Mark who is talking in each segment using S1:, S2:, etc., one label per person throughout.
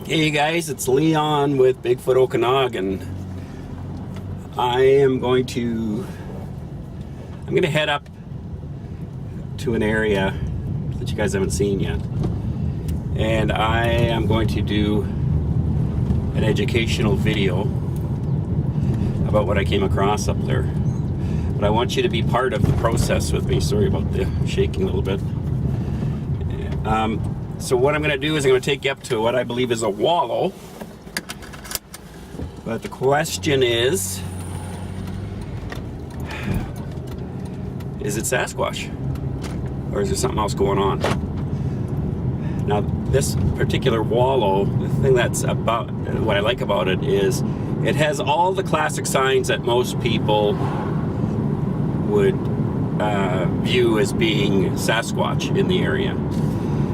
S1: Hey guys, it's Leon with Bigfoot Okanagan. I'm going to head up to an area that you guys haven't seen yet. And I am going to do an educational video about what I came across up there. But I want you to be part of the process with me. Sorry about the shaking a little bit. So what I'm going to do is I'm going to take you up to what I believe is a wallow. But the question is it Sasquatch? Or is there something else going on? Now, this particular wallow, the thing that's about, what I like about it is it has all the classic signs that most people would view as being Sasquatch in the area.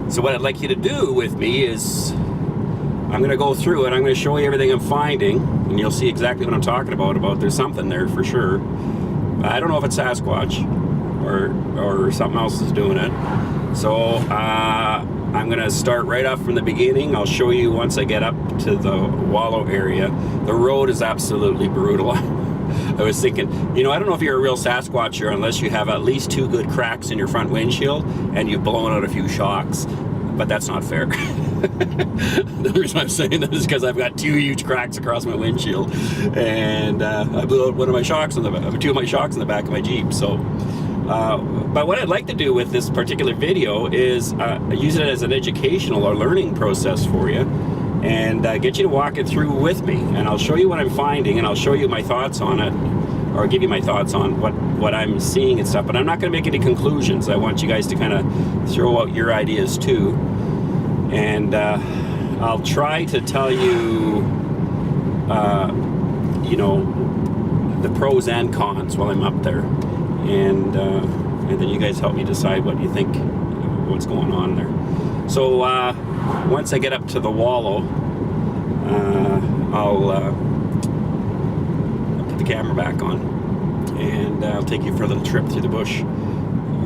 S1: So what I'd like you to do with me is I'm going to go through it. I'm going to show you everything I'm finding, and you'll see exactly what I'm talking about there's something there for sure. I don't know if it's Sasquatch or something else is doing it. So I'm going to start right off from the beginning. I'll show you once I get up to the wallow area. The road is absolutely brutal. I was thinking, you know, I don't know if you're a real Sasquatcher unless you have at least 2 good cracks in your front windshield and you've blown out a few shocks, but that's not fair. The reason I'm saying that is because I've got 2 huge cracks across my windshield, and I blew out 2 of my shocks in the back of my Jeep. So, but what I'd like to do with this particular video is use it as an educational or learning process for you, and get you to walk it through with me, and I'll show you what I'm finding, and I'll show you my thoughts on it, or give you my thoughts on what I'm seeing and stuff. But I'm not going to make any conclusions. I want you guys to kind of throw out your ideas too, and I'll try to tell you, you know, the pros and cons while I'm up there, and then you guys help me decide what you think, what's going on there. So once I get up to the wallow, I'll put the camera back on, and I'll take you for a little trip through the bush.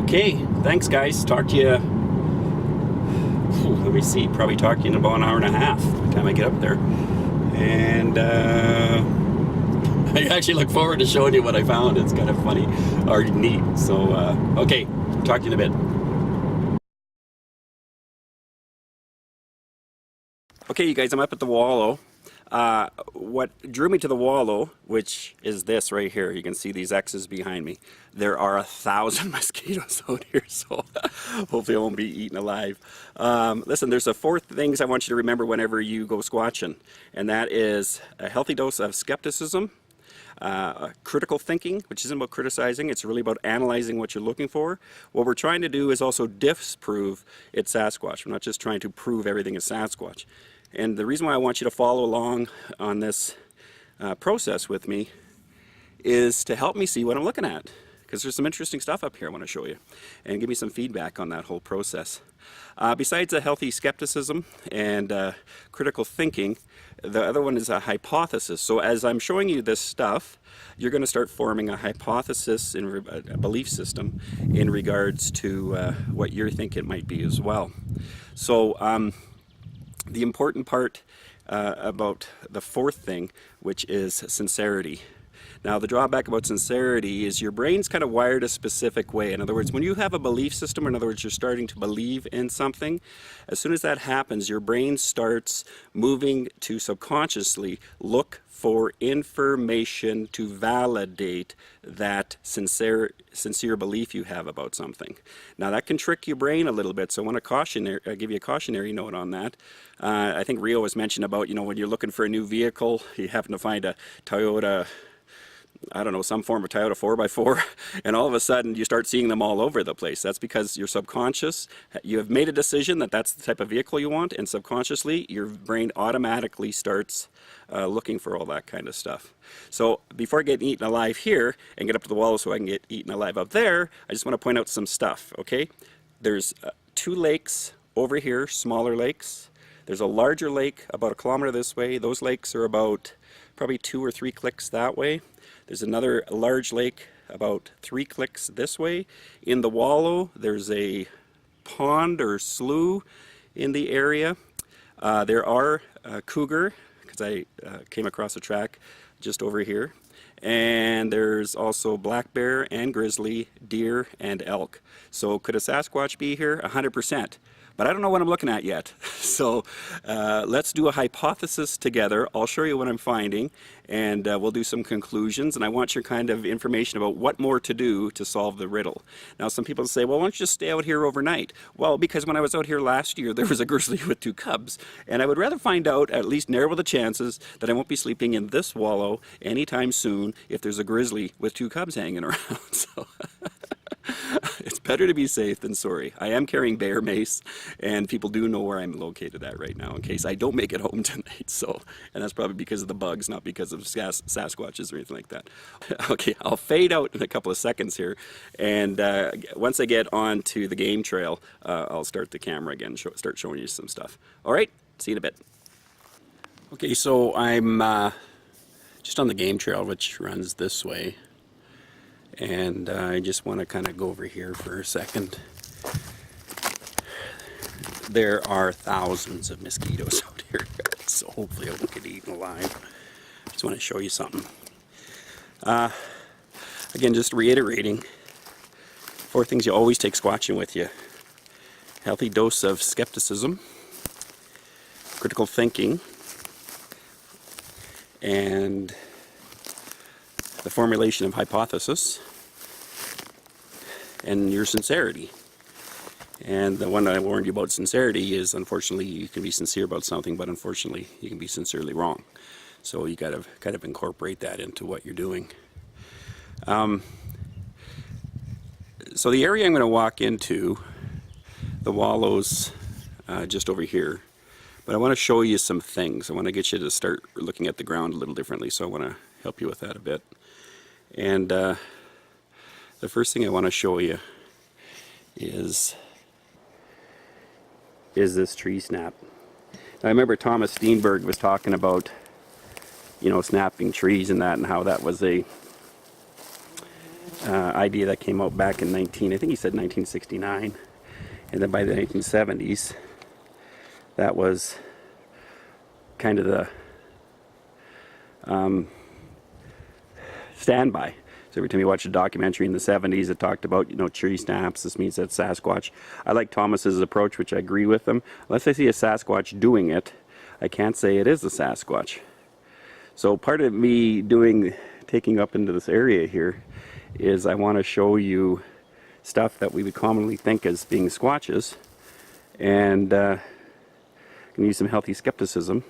S1: Okay, thanks guys. Talk to you, let me see, probably talk to you in about an hour and a half by the time I get up there. And I actually look forward to showing you what I found. It's kind of funny or neat. So, okay, talk to you in a bit. Okay, you guys, I'm up at the wallow. What drew me to the wallow, which is this right here, you can see these X's behind me. There are 1,000 mosquitoes out here, so hopefully I won't be eaten alive. Listen, there's 4 things I want you to remember whenever you go squatching, and that is a healthy dose of skepticism, critical thinking, which isn't about criticizing, it's really about analyzing what you're looking for. What we're trying to do is also disprove it's Sasquatch. We're not just trying to prove everything is Sasquatch. And the reason why I want you to follow along on this process with me is to help me see what I'm looking at, because there's some interesting stuff up here I want to show you, and give me some feedback on that whole process. Besides a healthy skepticism and critical thinking, the other one is a hypothesis. So as I'm showing you this stuff, you're going to start forming a hypothesis, in a belief system in regards to what you think it might be as well. So the important part about the 4th thing, which is sincerity. Now, the drawback about sincerity is your brain's kind of wired a specific way. In other words, when you have a belief system, or in other words, you're starting to believe in something, as soon as that happens, your brain starts moving to subconsciously look for information to validate that sincere belief you have about something. Now, that can trick your brain a little bit, so I want to give you a cautionary note on that. I think Rio was mentioned about, you know, when you're looking for a new vehicle, you happen to find a Toyota, I don't know, some form of Toyota 4x4, and all of a sudden you start seeing them all over the place. That's because your subconscious, you have made a decision that that's the type of vehicle you want, and subconsciously your brain automatically starts looking for all that kind of stuff. So before I get eaten alive here and get up to the wallow so I can get eaten alive up there, I just want to point out some stuff, okay? There's 2 lakes over here, smaller lakes. There's a larger lake about 1 kilometer this way. Those lakes are about probably 2 or 3 clicks that way. There's another large lake about 3 clicks this way. In the wallow, there's a pond or slough in the area. There are cougar, because I came across a track just over here. And there's also black bear and grizzly, deer and elk. So could a Sasquatch be here? 100%. But I don't know what I'm looking at yet. So let's do a hypothesis together. I'll show you what I'm finding, and we'll do some conclusions. And I want your kind of information about what more to do to solve the riddle. Now, some people say, well, why don't you just stay out here overnight? Well, because when I was out here last year, there was a grizzly with 2 cubs. And I would rather find out, at least narrow the chances, that I won't be sleeping in this wallow anytime soon if there's a grizzly with 2 cubs hanging around. So it's better to be safe than sorry. I am carrying bear mace, and people do know where I'm located at right now in case I don't make it home tonight. So, and that's probably because of the bugs, not because of Sasquatches or anything like that. Okay, I'll fade out in a couple of seconds here, and once I get on to the game trail, I'll start the camera again, start showing you some stuff. All right, see you in a bit. Okay, so I'm just on the game trail, which runs this way. And I just want to kind of go over here for a second. There are thousands of mosquitoes out here, so hopefully I won't get eaten alive. Just want to show you something. Again, just reiterating, 4 things you always take squatching with you. Healthy dose of skepticism, critical thinking, and the formulation of hypothesis, and your sincerity. And the one I warned you about sincerity is, unfortunately, you can be sincere about something, but unfortunately, you can be sincerely wrong. So you got to kind of incorporate that into what you're doing. So the area I'm going to walk into, the Wallows, just over here. But I want to show you some things. I want to get you to start looking at the ground a little differently, so I want to help you with that a bit. And the first thing I want to show you is this tree snap. Now, I remember Thomas Steenberg was talking about, you know, snapping trees and that, and how that was a idea that came out back in I think he said 1969, and then by the 1970s, that was kind of the standby. So every time you watch a documentary in the 70s, it talked about, you know, tree snaps. This means that's Sasquatch. I like Thomas's approach, which I agree with him. Unless I see a Sasquatch doing it, I can't say it is a Sasquatch. So part of me taking up into this area here is I want to show you stuff that we would commonly think as being squatches, and can use some healthy skepticism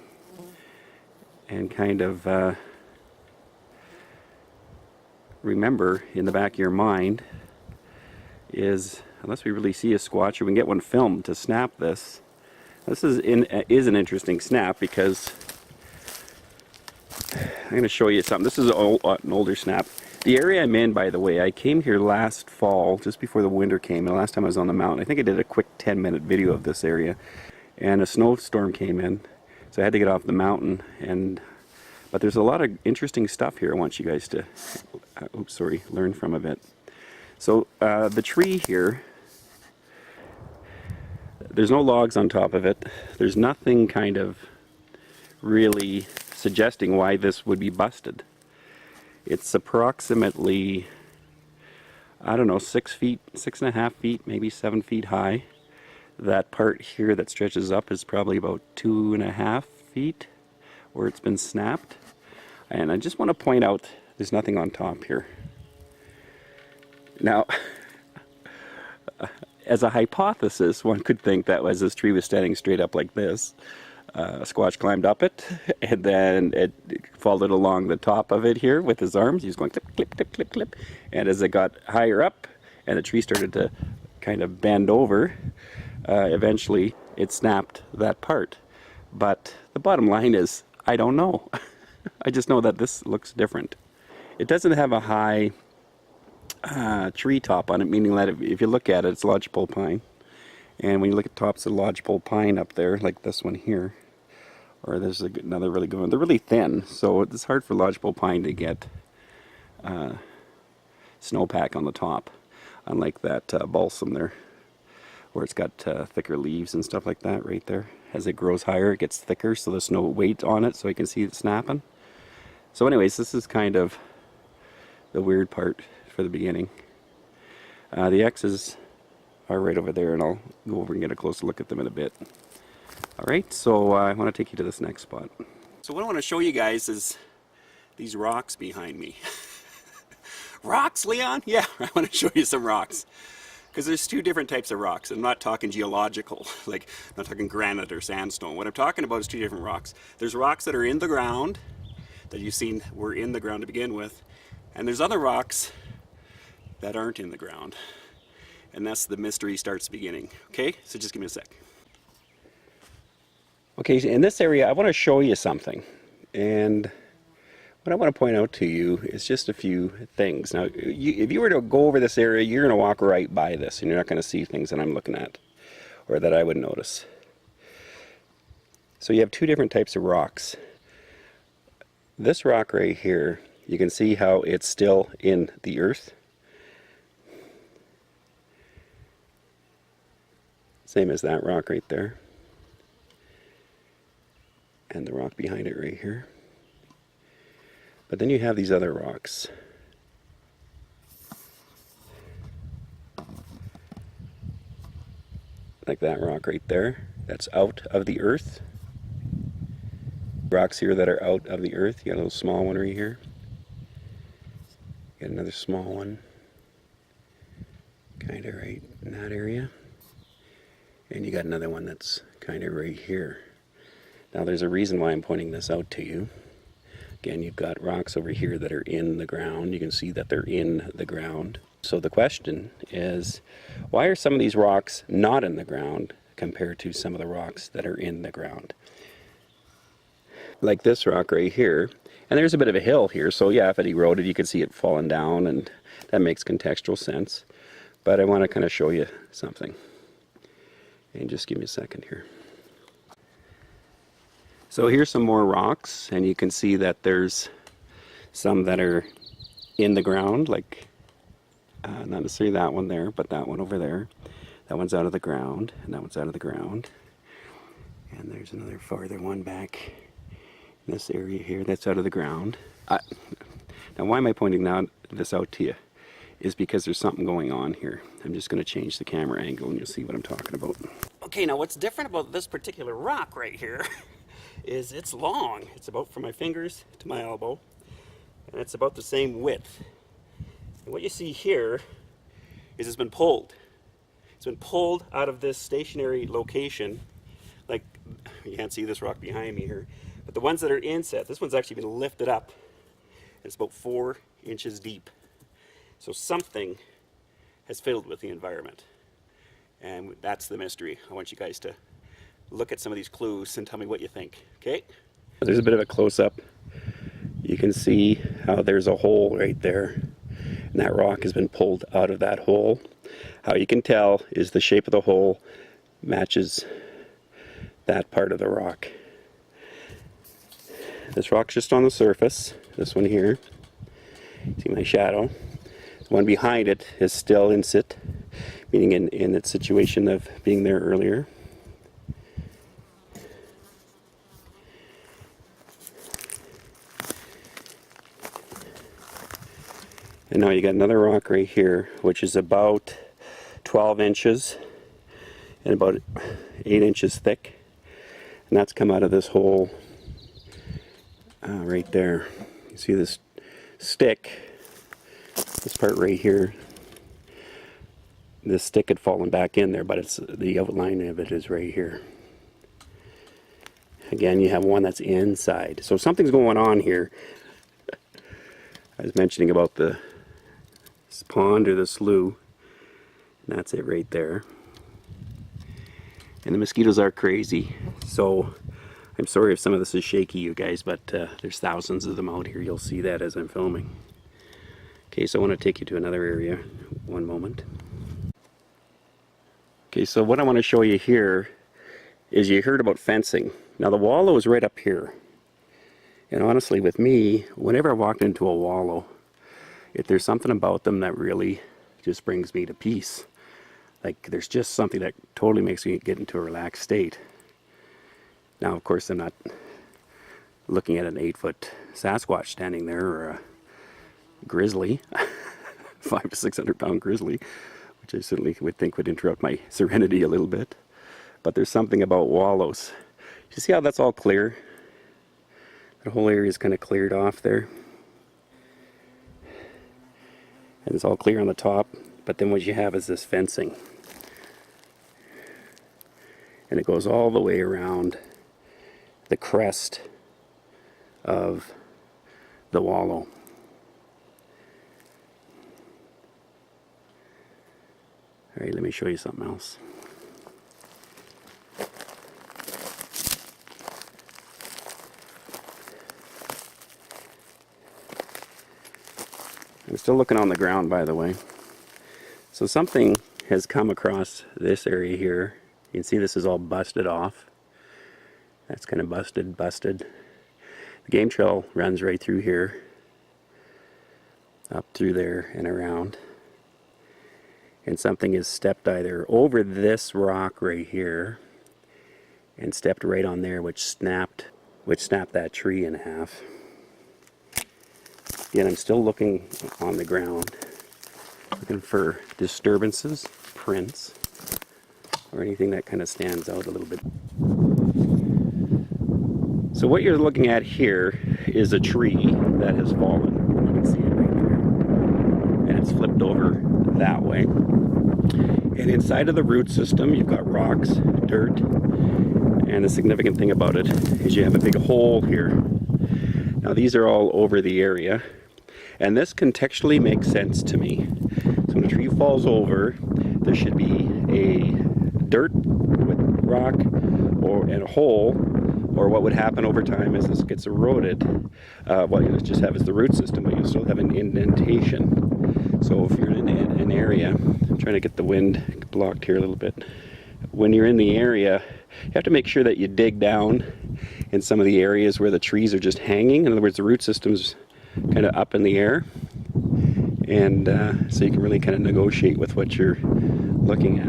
S1: and kind of remember in the back of your mind is, unless we really see a squatch or we can get one filmed to snap this. This is an interesting snap, because I'm going to show you something. This is an older snap. The area I'm in, by the way, I came here last fall, just before the winter came, and the last time I was on the mountain, I think I did a quick 10-minute video of this area, and a snowstorm came in, so I had to get off the mountain. But there's a lot of interesting stuff here I want you guys to learn from a bit. So the tree here, there's no logs on top of it. There's nothing kind of really suggesting why this would be busted. It's approximately, I don't know, 6 feet, 6.5 feet, maybe 7 feet high. That part here that stretches up is probably about 2.5 feet where it's been snapped. And I just want to point out there's nothing on top here. Now, as a hypothesis, one could think that as this tree was standing straight up like this, a Squatch climbed up it, and then it followed along the top of it here with his arms. He was going clip, clip, clip, clip, clip. And as it got higher up, and the tree started to kind of bend over, eventually it snapped that part. But the bottom line is, I don't know. I just know that this looks different. It doesn't have a high tree top on it, meaning that if you look at it, it's lodgepole pine. And when you look at tops of lodgepole pine up there, like this one here, or there's another really good one, they're really thin, so it's hard for lodgepole pine to get snowpack on the top, unlike that balsam there. where it's got thicker leaves and stuff like that right there. As it grows higher, it gets thicker, so there's no weight on it, so you can see it snapping. So anyways, this is kind of the weird part for the beginning. The X's are right over there, and I'll go over and get a closer look at them in a bit. Alright, so I want to take you to this next spot. So what I want to show you guys is these rocks behind me. Rocks, Leon? Yeah, I want to show you some rocks. Because there's two different types of rocks. I'm not talking geological, like I'm not talking granite or sandstone. What I'm talking about is two different rocks. There's rocks that are in the ground, that you've seen were in the ground to begin with. And there's other rocks that aren't in the ground. And that's the mystery starts beginning. Okay, so just give me a sec. Okay, in this area I want to show you something. And what I want to point out to you is just a few things. Now, if you were to go over this area, you're going to walk right by this, and you're not going to see things that I'm looking at, or that I would notice. So you have two different types of rocks. This rock right here, you can see how it's still in the earth. Same as that rock right there. And the rock behind it right here. But then you have these other rocks. Like that rock right there. That's out of the earth. Rocks here that are out of the earth. You got a little small one right here. You got another small one. Kind of right in that area. And you got another one that's kind of right here. Now there's a reason why I'm pointing this out to you. Again, you've got rocks over here that are in the ground. You can see that they're in the ground. So the question is, why are some of these rocks not in the ground compared to some of the rocks that are in the ground? Like this rock right here, and there's a bit of a hill here, so yeah, if it eroded, you could see it falling down, and that makes contextual sense. But I want to kind of show you something. And just give me a second here. So here's some more rocks, and you can see that there's some that are in the ground, like not necessarily that one there, but that one over there. That one's out of the ground, and that one's out of the ground. And there's another farther one back in this area here that's out of the ground. Now why am I pointing this out to you? Is because there's something going on here. I'm just going to change the camera angle and you'll see what I'm talking about. Okay, now what's different about this particular rock right here is it's long. It's about from my fingers to my elbow, and it's about the same width. And what you see here is it's been pulled. It's been pulled out of this stationary location. Like, you can't see this rock behind me here, but the ones that are inset, this one's actually been lifted up. It's about 4 inches deep. So something has fiddled with the environment. And that's the mystery. I want you guys to look at some of these clues and tell me what you think, okay? There's a bit of a close-up. You can see how there's a hole right there, and that rock has been pulled out of that hole. How you can tell is the shape of the hole matches that part of the rock. This rock's just on the surface, this one here. See my shadow? The one behind it is still in sit, meaning in its situation of being there earlier. And now you got another rock right here, which is about 12 inches and about 8 inches thick. And that's come out of this hole right there. You see this stick, this part right here. This stick had fallen back in there, but it's the outline of it is right here. Again, you have one that's inside. So something's going on here. I was mentioning about the pond or the slough. And that's it right there. And the mosquitoes are crazy. So I'm sorry if some of this is shaky, you guys, but there's thousands of them out here. You'll see that as I'm filming. Okay, so I want to take you to another area. One moment. Okay, so what I want to show you here is you heard about fencing. Now the wallow is right up here. And honestly, with me, whenever I walk into a wallow, if there's something about them that really just brings me to peace. Like there's just something that totally makes me get into a relaxed state. Now, of course, I'm not looking at an 8-foot Sasquatch standing there, or a grizzly, 500 to 600 pound grizzly, which I certainly would think would interrupt my serenity a little bit. But there's something about wallows. You see how that's all clear? The whole area is kind of cleared off there. And it's all clear on the top, but then what you have is this fencing. And it goes all the way around the crest of the wallow. Alright, let me show you something else. I'm still looking on the ground, by the way. So something has come across this area here. You can see this is all busted off. That's kind of busted. The game trail runs right through here, up through there and around. And something has stepped either over this rock right here and stepped right on there, which snapped that tree in half. Again, I'm still looking on the ground, looking for disturbances, prints, or anything that kind of stands out a little bit. So what you're looking at here is a tree that has fallen. You can see it right there. And it's flipped over that way. And inside of the root system, you've got rocks, dirt, and the significant thing about it is you have a big hole here. Now these are all over the area, and this contextually makes sense to me. So when a tree falls over, there should be a dirt with rock and a hole, or what would happen over time as this gets eroded, what you'll just have is the root system, but you'll still have an indentation. So if you're in an area, I'm trying to get the wind blocked here a little bit. When you're in the area, you have to make sure that you dig down in some of the areas where the trees are just hanging. In other words, the root system's kind of up in the air. And so you can really kind of negotiate with what you're looking at.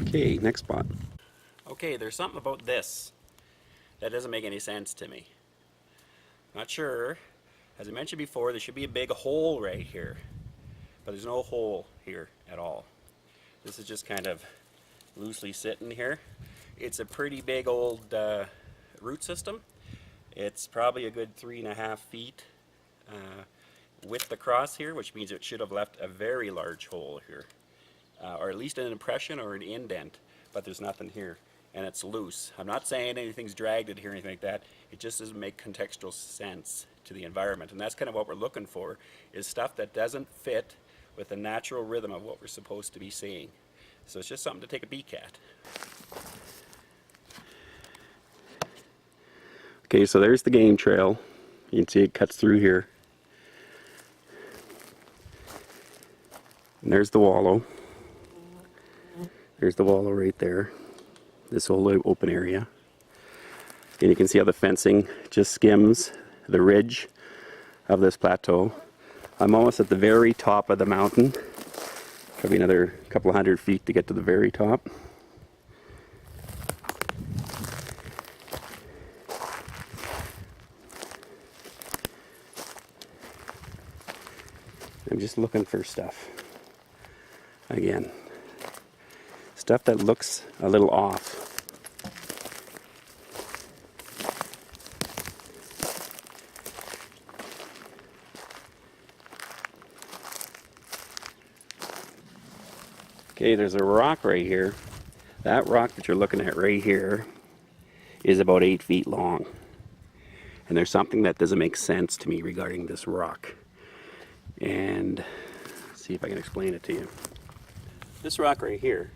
S1: Okay, next spot. Okay, there's something about this that doesn't make any sense to me. Not sure. As I mentioned before, there should be a big hole right here. But there's no hole here at all. This is just kind of loosely sitting here. It's a pretty big old root system. It's probably a good 3.5 feet width across here, which means it should have left a very large hole here. Or at least an impression or an indent, but there's nothing here. And it's loose. I'm not saying anything's dragged it here or anything like that. It just doesn't make contextual sense to the environment. And that's kind of what we're looking for, is stuff that doesn't fit with the natural rhythm of what we're supposed to be seeing. So it's just something to take a peek at. Okay, so there's the game trail. You can see it cuts through here. And there's the wallow. There's the wallow right there. This whole open area. And you can see how the fencing just skims the ridge of this plateau. I'm almost at the very top of the mountain. Probably another couple of 100 feet to get to the very top. I'm just looking for stuff. Again, stuff that looks a little off. Okay, there's a rock right here. That rock that you're looking at right here is about 8 feet long. And there's something that doesn't make sense to me regarding this rock. And let's see if I can explain it to you. This rock right here,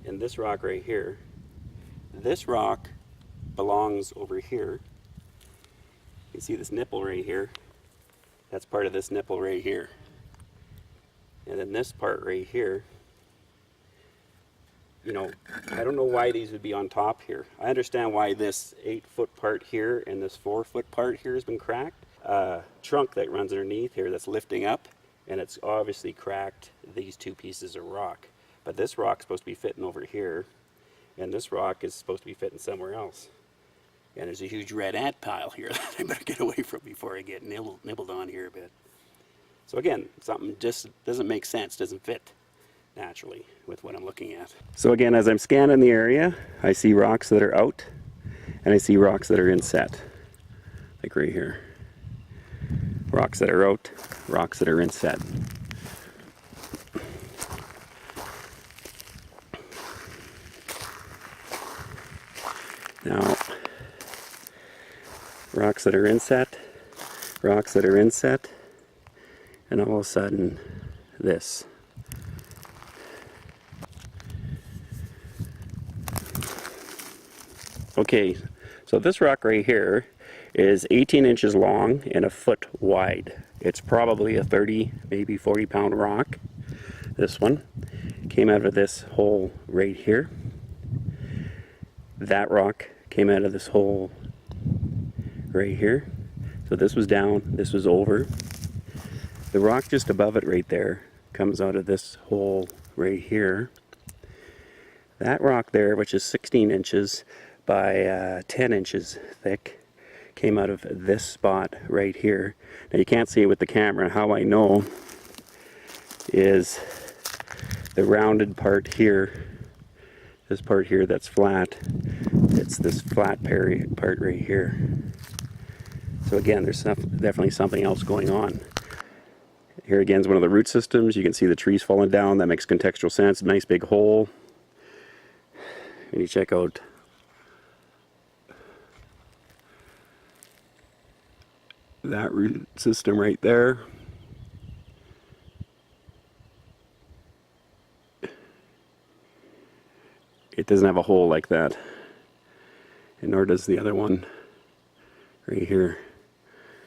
S1: and this rock right here, this rock belongs over here. You can see this nipple right here. That's part of this nipple right here. And then this part right here, you know, I don't know why these would be on top here. I understand why this 8-foot part here and this 4-foot part here has been cracked. Trunk that runs underneath here that's lifting up and it's obviously cracked these two pieces of rock. But this rock's supposed to be fitting over here, and this rock is supposed to be fitting somewhere else. And there's a huge red ant pile here that I better get away from before I get nibbled on here a bit. So again, something just doesn't make sense, doesn't fit naturally with what I'm looking at. So again, as I'm scanning the area, I see rocks that are out, and I see rocks that are inset, like right here. Rocks that are out, rocks that are inset. Now, rocks that are inset, rocks that are inset, and all of a sudden, this. Okay, so this rock right here is 18 inches long and a foot wide. It's probably a 30, maybe 40-pound rock. This one came out of this hole right here. That rock came out of this hole right here. So this was down, this was over. The rock just above it right there comes out of this hole right here. That rock there, which is 16 inches by 10 inches thick, came out of this spot right here. Now you can't see it with the camera. How I know is the rounded part here, this part here that's flat, it's this flat part right here. So again, there's definitely something else going on. Here again is one of the root systems. You can see the trees falling down. That makes contextual sense. Nice big hole. And you check out that root system right there. It doesn't have a hole like that, and nor does the other one right here.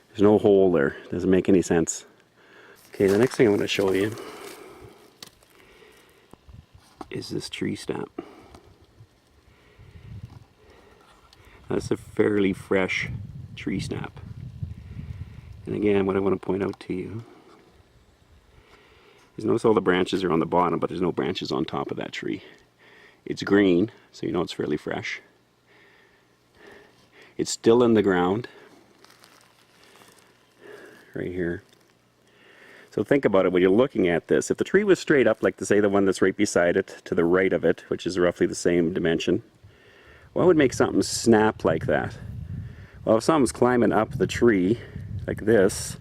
S1: There's no hole there. Doesn't make any sense. Okay, the next thing I'm going to show you is this tree stump. That's a fairly fresh tree snap. And again, what I want to point out to you is notice all the branches are on the bottom, but there's no branches on top of that tree. It's green, so you know it's fairly fresh. It's still in the ground, right here. So think about it when you're looking at this. If the tree was straight up, like say the one that's right beside it, to the right of it, which is roughly the same dimension, what would make something snap like that? Well, if something's climbing up the tree, like this,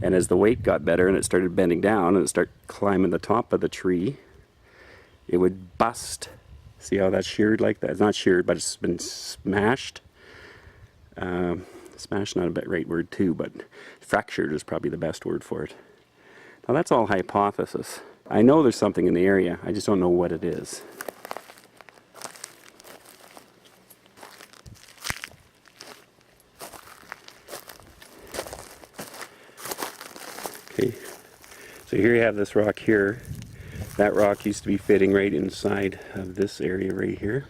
S1: and as the weight got better and it started bending down and it started climbing the top of the tree, it would bust. See how that's sheared like that? It's not sheared, but it's been smashed. Smashed, not a bit right word too, but fractured is probably the best word for it. Now that's all hypothesis. I know there's something in the area, I just don't know what it is. Okay, so here you have this rock here. That rock used to be fitting right inside of this area right here.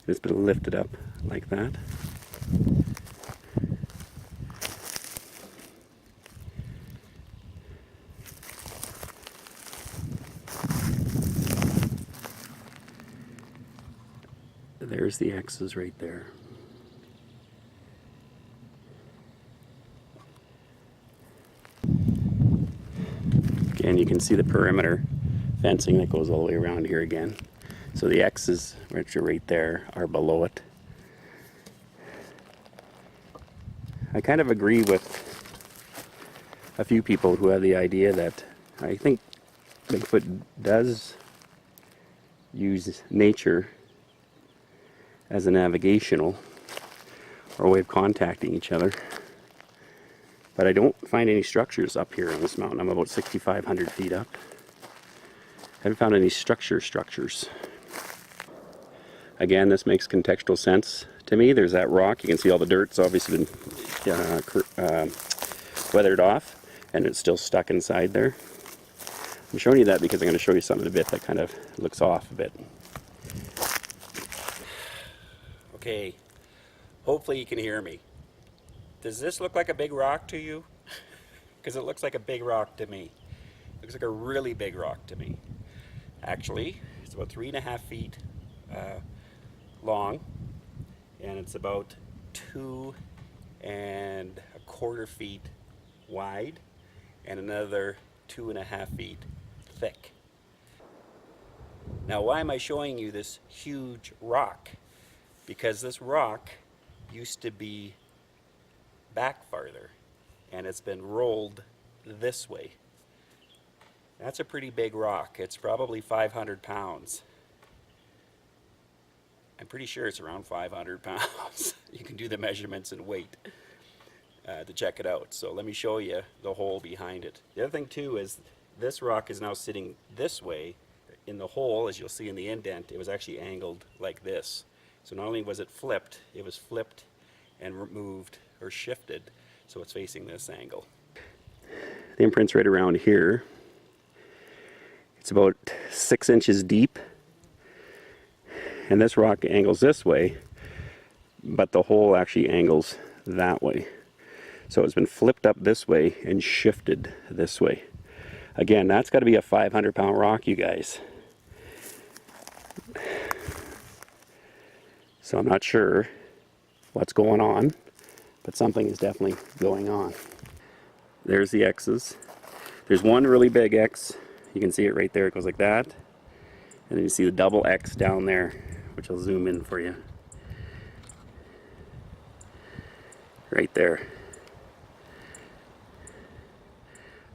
S1: It's been lifted up like that. There's the X's right there. Again, you can see the perimeter fencing that goes all the way around here again. So the X's, which are right there, are below it. I kind of agree with a few people who have the idea that I think Bigfoot does use nature as a navigational or a way of contacting each other. But I don't find any structures up here on this mountain. I'm about 6,500 feet up. I haven't found any structures. Again, this makes contextual sense to me. There's that rock. You can see all the dirt's obviously been weathered off, and it's still stuck inside there. I'm showing you that because I'm going to show you something a bit that kind of looks off a bit. Okay, hopefully you can hear me. Does this look like a big rock to you? because it looks like a big rock to me. It looks like a really big rock to me. Actually, it's about 3.5 feet long, and it's about 2.25 feet wide, and another 2.5 feet thick. Now, why am I showing you this huge rock? Because this rock used to be back farther, and it's been rolled this way. That's a pretty big rock. It's probably 500 pounds. I'm pretty sure it's around 500 pounds. You can do the measurements and weight to check it out. So let me show you the hole behind it. The other thing too is this rock is now sitting this way. In the hole, as you'll see in the indent, it was actually angled like this. So not only was it flipped, it was flipped and removed or shifted, so it's facing this angle. The imprint's right around here. It's about 6 inches deep, and this rock angles this way, but the hole actually angles that way. So it's been flipped up this way and shifted this way. Again, that's got to be a 500-pound rock, you guys. So I'm not sure what's going on, but something is definitely going on. There's the X's. There's one really big X. You can see it right there. It goes like that. And then you see the double X down there, which I'll zoom in for you. Right there.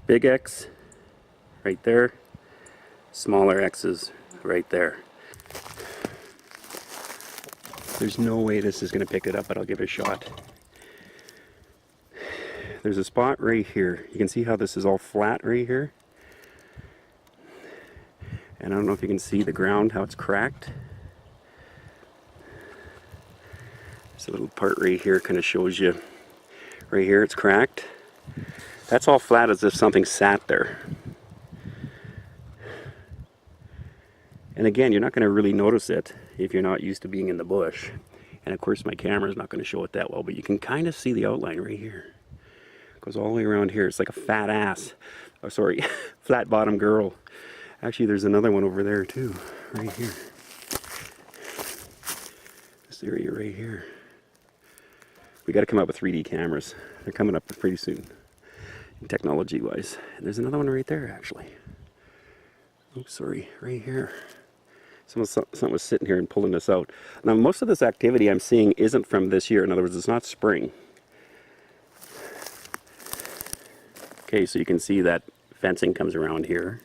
S1: Big X right there. Smaller X's right there. There's no way this is going to pick it up, but I'll give it a shot. There's a spot right here. You can see how this is all flat right here. And I don't know if you can see the ground, how it's cracked. There's a little part right here, kind of shows you. Right here it's cracked. That's all flat as if something sat there. And again, you're not going to really notice it if you're not used to being in the bush. And of course my camera's not going to show it that well, but you can kind of see the outline right here. It goes all the way around here. It's like a fat ass. Oh, sorry, flat bottom girl. Actually, there's another one over there too, right here. This area right here. We got to come up with 3D cameras. They're coming up pretty soon, technology-wise. And there's another one right there, actually. Oops, sorry, right here. Something was sitting here and pulling this out. Now, most of this activity I'm seeing isn't from this year. In other words, it's not spring. Okay, so you can see that fencing comes around here.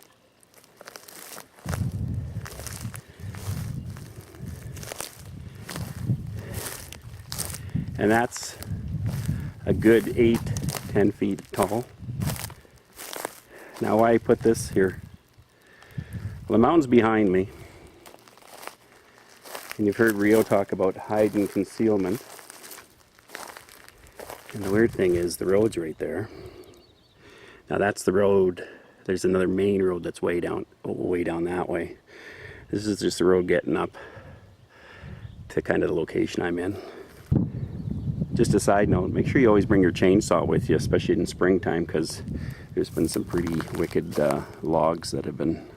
S1: And that's a good 8-10 feet tall. Now, why I put this here? Well, the mountain's behind me. And you've heard Rio talk about hide and concealment. And the weird thing is the road's right there. Now that's the road. There's another main road that's way down that way. This is just the road getting up to kind of the location I'm in. Just a side note, make sure you always bring your chainsaw with you, especially in springtime, because there's been some pretty wicked logs that have been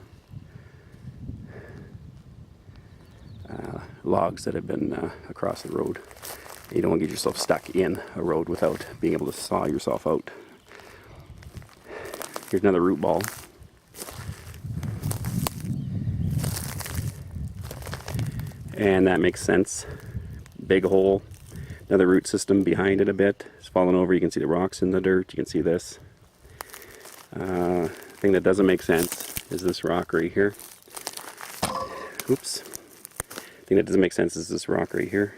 S1: across the road. You don't want to get yourself stuck in a road without being able to saw yourself out. Here's another root ball. And that makes sense. Big hole. Another root system behind it a bit. It's fallen over. You can see the rocks in the dirt. You can see this. Thing that doesn't make sense is this rock right here. Oops. Thing that doesn't make sense is this rock right here.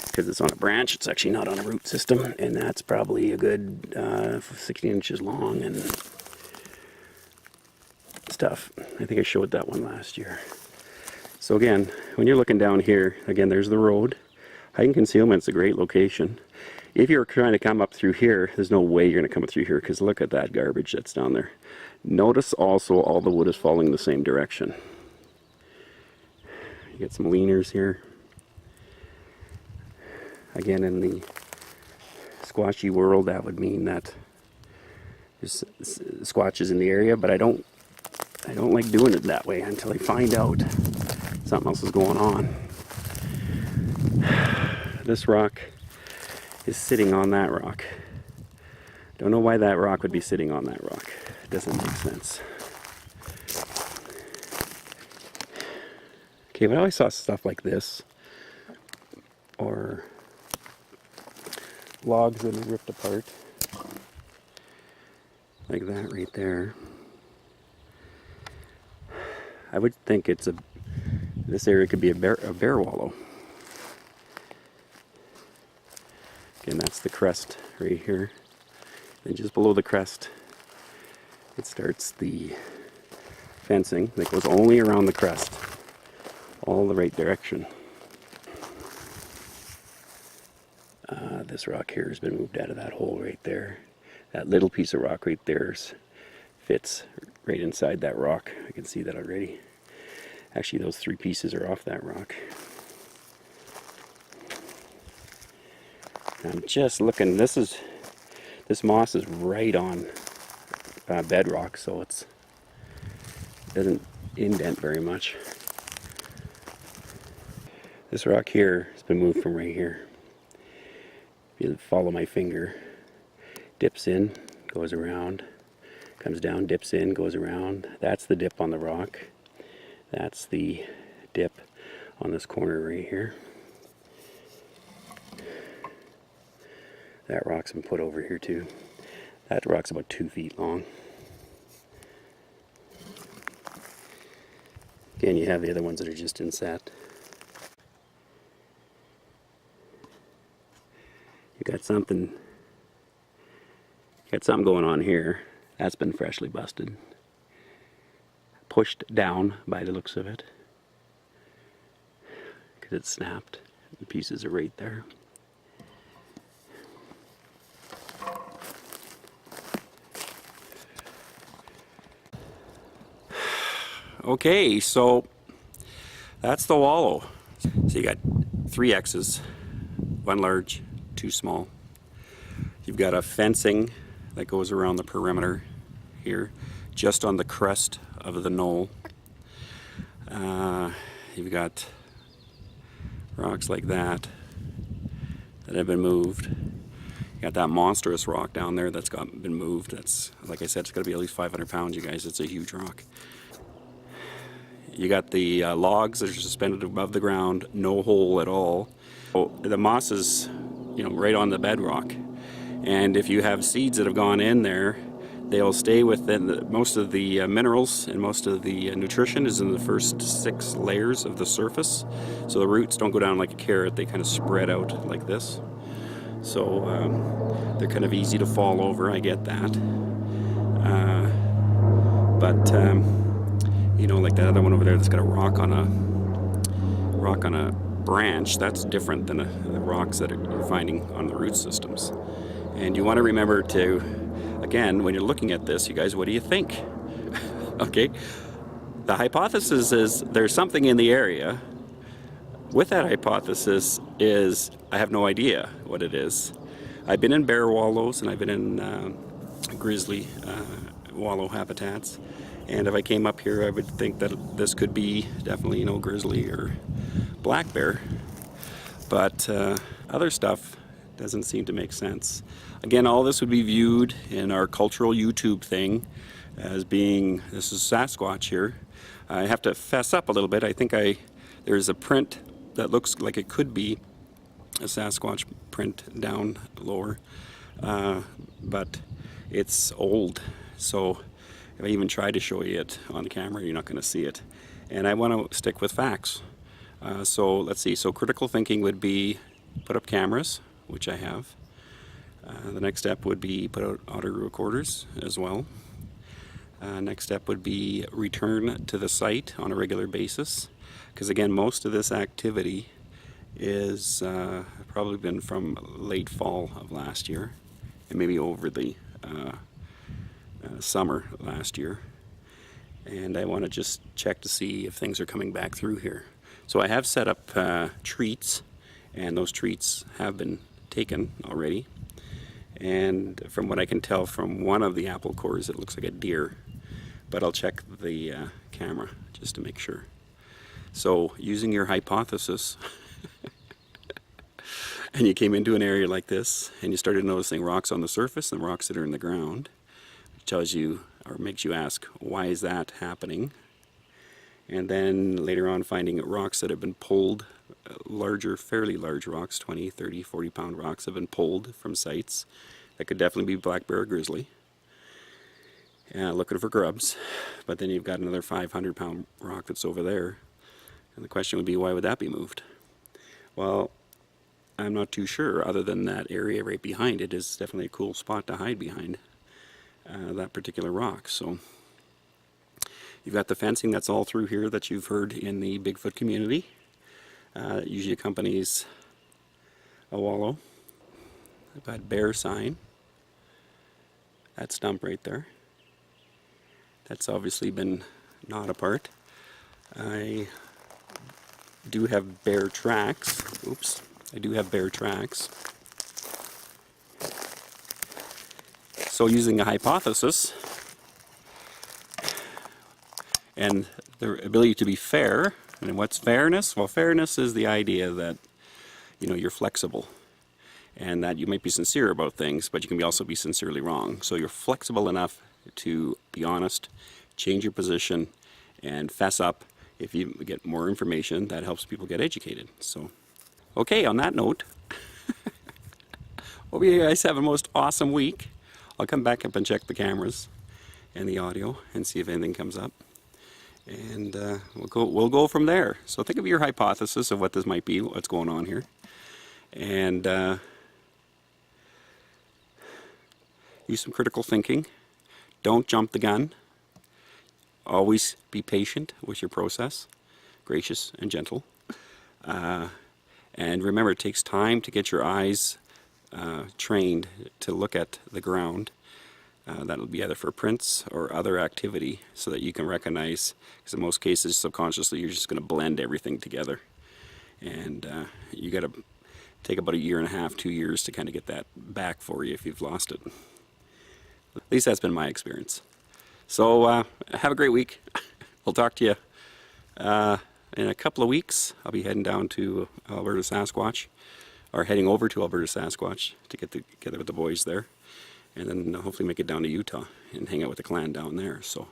S1: Because it's on a branch, it's actually not on a root system, and that's probably a good 16 inches long and stuff. I think I showed that one last year. So again, when you're looking down here, again, there's the road. Hide and concealment's a great location. If you're trying to come up through here, there's no way you're going to come up through here, because look at that garbage that's down there. Notice also all the wood is falling the same direction. You get some leaners here. Again, in the squashy world, that would mean that There's squatches in the area, but I don't like doing it that way until I find out something else is going on. This rock is sitting on that rock. Don't know why that rock would be sitting on that rock. It doesn't make sense. Okay, but I always saw stuff like this, or logs that are ripped apart, like that right there. I would think this area could be a bear wallow. Again, that's the crest right here. And just below the crest, it starts the fencing that goes only around the crest, all the right direction. This rock here has been moved out of that hole right there. That little piece of rock right there fits right inside that rock. I can see that already. Actually, those 3 pieces are off that rock. I'm just looking. This moss is right on bedrock, so it doesn't indent very much. This rock here has been moved from right here. If you follow my finger, dips in, goes around, comes down, dips in, goes around. That's the dip on the rock. That's the dip on this corner right here. That rock's been put over here too. That rock's about 2 feet long. Again, you have the other ones that are just inset. You got something going on here. That's been freshly busted. Pushed down by the looks of it. Because it snapped. The pieces are right there. Okay, so that's the wallow. So you got 3 X's, 1 large, 2 small. You've got a fencing that goes around the perimeter here, just on the crest of the knoll. You've got rocks like that have been moved. You got that monstrous rock down there that's been moved. That's, like I said, it's got to be at least 500 pounds, you guys. It's a huge rock. You got the logs that are suspended above the ground, no hole at all. So the moss is, right on the bedrock. And if you have seeds that have gone in there, they'll stay within most of the minerals, and most of the nutrition is in the first 6 layers of the surface. So the roots don't go down like a carrot, they kind of spread out like this. So they're kind of easy to fall over, I get that. Like that other one over there that's got a rock on a branch, that's different than the rocks that you're finding on the root systems. And you want to remember to, again, when you're looking at this, you guys, what do you think? Okay, the hypothesis is there's something in the area. With that hypothesis is I have no idea what it is. I've been in bear wallows and I've been in grizzly wallow habitats. And if I came up here, I would think that this could be definitely, grizzly or black bear. But other stuff doesn't seem to make sense. Again, all this would be viewed in our cultural YouTube thing as being, this is Sasquatch here. I have to fess up a little bit. I think there's a print that looks like it could be a Sasquatch print down lower. But it's old. So if I even try to show you it on camera, you're not going to see it. And I want to stick with facts. So let's see. So critical thinking would be put up cameras, which I have. The next step would be put out audio recorders as well. Next step would be return to the site on a regular basis. Because again, most of this activity is probably been from late fall of last year and maybe over the summer last year. And I want to just check to see if things are coming back through here. So I have set up treats, and those treats have been taken already. And from what I can tell from one of the apple cores, it looks like a deer. But I'll check the camera just to make sure. So using your hypothesis, and you came into an area like this and you started noticing rocks on the surface and rocks that are in the ground, which tells you or makes you ask, why is that happening? And then later on finding rocks that have been pulled, larger, fairly large rocks, 20, 30, 40 pound rocks have been pulled from sites. That could definitely be black bear or grizzly. Looking for grubs. But then you've got another 500 pound rock that's over there. And the question would be, why would that be moved? Well, I'm not too sure, other than that area right behind it is definitely a cool spot to hide behind that particular rock. So you've got the fencing that's all through here that you've heard in the Bigfoot community. It usually accompanies a wallow. I've got bear sign. That stump right there. That's obviously been gnawed apart. I do have bear tracks. Oops. I do have bear tracks. So using a hypothesis and the ability to be fair, and what's fairness? Well, fairness is the idea that, you know, you're flexible and that you might be sincere about things, but you can also be sincerely wrong. So you're flexible enough to be honest, change your position, and fess up if you get more information that helps people get educated. So, okay, on that note, hope you guys have a most awesome week. I'll come back up and check the cameras and the audio and see if anything comes up. And we'll go from there. So think of your hypothesis of what this might be, what's going on here. And use some critical thinking. Don't jump the gun. Always be patient with your process, gracious and gentle. And remember, it takes time to get your eyes trained to look at the ground. That'll be either for prints or other activity so that you can recognize, because in most cases subconsciously you're just going to blend everything together. And you got to take about 1.5 years, 2 years to kind of get that back for you if you've lost it. At least that's been my experience. So have a great week. We'll talk to you in a couple of weeks. I'll be heading down to Alberta Sasquatch, or heading over to Alberta Sasquatch to get together with the boys there, and then hopefully make it down to Utah and hang out with the clan down there. So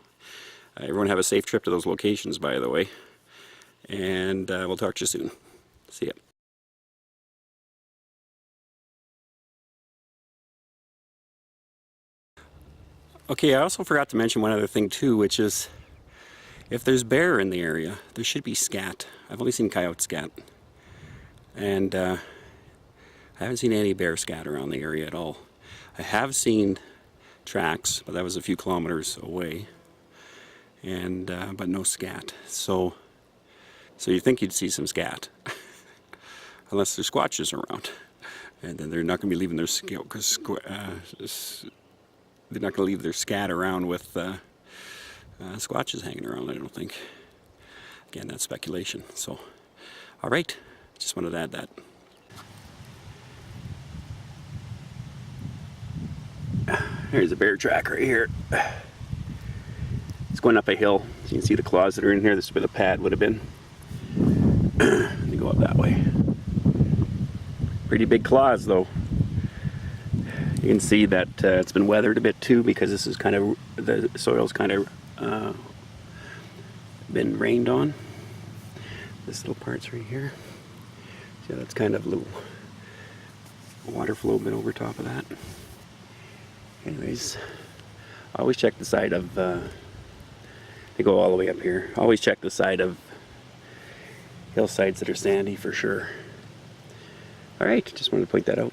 S1: everyone have a safe trip to those locations, by the way, and we'll talk to you soon. See ya. Okay, I also forgot to mention one other thing too, which is if there's bear in the area, there should be scat. I've only seen coyote scat, and I haven't seen any bear scat around the area at all. I have seen tracks, but that was a few kilometers away, and but no scat. So you think you'd see some scat, unless there's squatches around, and then they're not going to be leaving their they're not going to leave their scat around with squatches hanging around, I don't think. Again, that's speculation. So, all right, just wanted to add that. There's a bear track right here. It's going up a hill. So you can see the claws that are in here. This is where the pad would have been. Let me go up that way. Pretty big claws, though. You can see that it's been weathered a bit too, because this is kind of, the soil's kind of been rained on. This little part's right here. See, that's kind of a little water flow been over top of that. Anyways, I always check the side of, they go all the way up here. Always check the side of hillsides that are sandy for sure. Alright, just wanted to point that out.